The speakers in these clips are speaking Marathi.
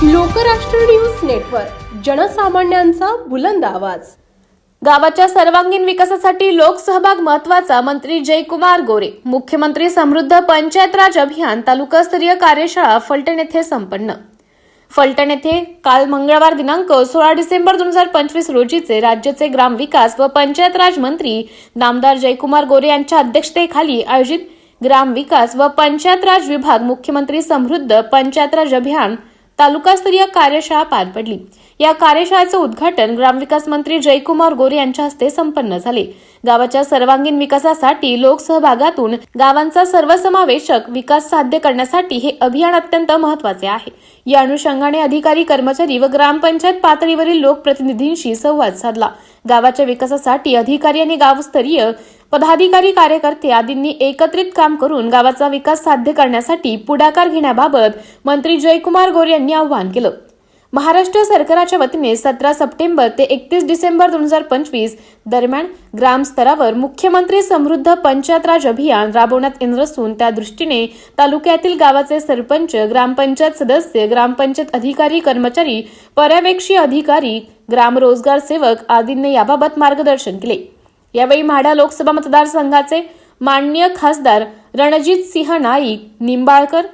लोकराष्ट्र न्यूज नेटवर्क, जनसामान्यांचा बुलंद आवाज। गावाच्या सर्वांगीण विकासासाठी लोकसहभाग महत्त्वाचा, मंत्री जयकुमार गोरे। मुख्यमंत्री समृद्ध पंचायत राज अभियान तालुकास्तरीय कार्यशाळा फलटण येथे संपन्न। फलटण येथे काल मंगळवार दिनांक 16 डिसेंबर 2025 रोजीचे राज्याचे ग्रामविकास व पंचायत राज मंत्री नामदार जयकुमार गोरे यांच्या अध्यक्षतेखाली आयोजित ग्रामविकास व पंचायत राज विभाग मुख्यमंत्री समृद्ध पंचायत राज अभियान तालुकास्तरीय कार्यशाळा पार पडली। या कार्यशाळेचे उद्घाटन ग्रामविकास मंत्री जयकुमार गोरे यांच्या हस्ते संपन्न झाले। गावाच्या सर्वांगीण विकासासाठी लोकसहभागातून गावांचा सर्वसमावेशक विकास साध्य करण्यासाठी हे अभियान अत्यंत महत्त्वाचे आहे। या अनुषंगाने अधिकारी, कर्मचारी व ग्रामपंचायत पातळीवरील लोकप्रतिनिधींशी संवाद साधला। गावाच्या विकासासाठी अधिकारी आणि गावस्तरीय पदाधिकारी, कार्यकर्ते आदींनी एकत्रित काम करून गावाचा विकास साध्य करण्यासाठी पुढाकार घेण्याबाबत मंत्री जयकुमार गोरे यांनी आवाहन केलं। महाराष्ट्र सरकारच्या वतीने 17 सप्टेंबर ते 31 डिसेंबर 2025 दरम्यान ग्रामस्तरावर मुख्यमंत्री समृद्ध पंचायत राज अभियान राबवण्यात येणार असून त्या दृष्टीने तालुक्यातील गावाचे सरपंच, ग्रामपंचायत सदस्य, ग्रामपंचायत अधिकारी, कर्मचारी, पर्यवेक्षी अधिकारी, ग्राम रोजगार सेवक आदींनी याबाबत मार्गदर्शन केले। यावेळी माढा लोकसभा मतदारसंघाचे माननीय खासदार रणजित सिंह नाईक निंबाळकर,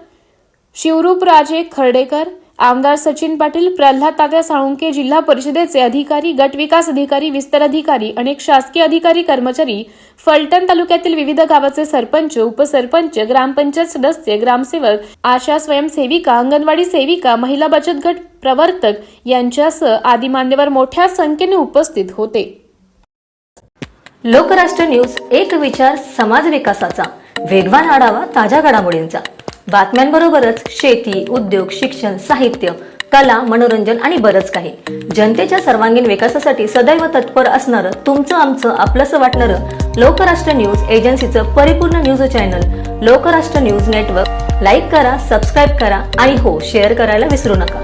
शिवरूपराजे खर्डेकर, आमदार सचिन पाटील, प्रल्हाद तात्या साळुंके, जिल्हा परिषदेचे अधिकारी, गट विकास अधिकारी, विस्तार अधिकारी, अनेक शासकीय अधिकारी, कर्मचारी, फलटण तालुक्यातील विविध गावाचे सरपंच, उपसरपंच, ग्रामपंचायत सदस्य, ग्रामसेवक, आशा स्वयंसेविका, अंगणवाडी सेविका, महिला बचत गट प्रवर्तक यांच्यासह आदी मान्यवर मोठ्या संख्येने उपस्थित होते। लोकराष्ट्र न्यूज, एक विचार समाज विकासाचा, वेगवान आढावा ताज्या घडामोडींचा, बातम्यांबरोबरच शेती, उद्योग, शिक्षण, साहित्य, कला, मनोरंजन आणि बरंच काही। जनतेच्या सर्वांगीण विकासासाठी सदैव तत्पर असणारं, तुमचं आमचं आपलंसं वाटणारं लोकराष्ट्र न्यूज एजन्सीचं परिपूर्ण news channel Lokrashtra news network like करा, सबस्क्राईब करा आणि हो, शेअर करायला विसरू नका।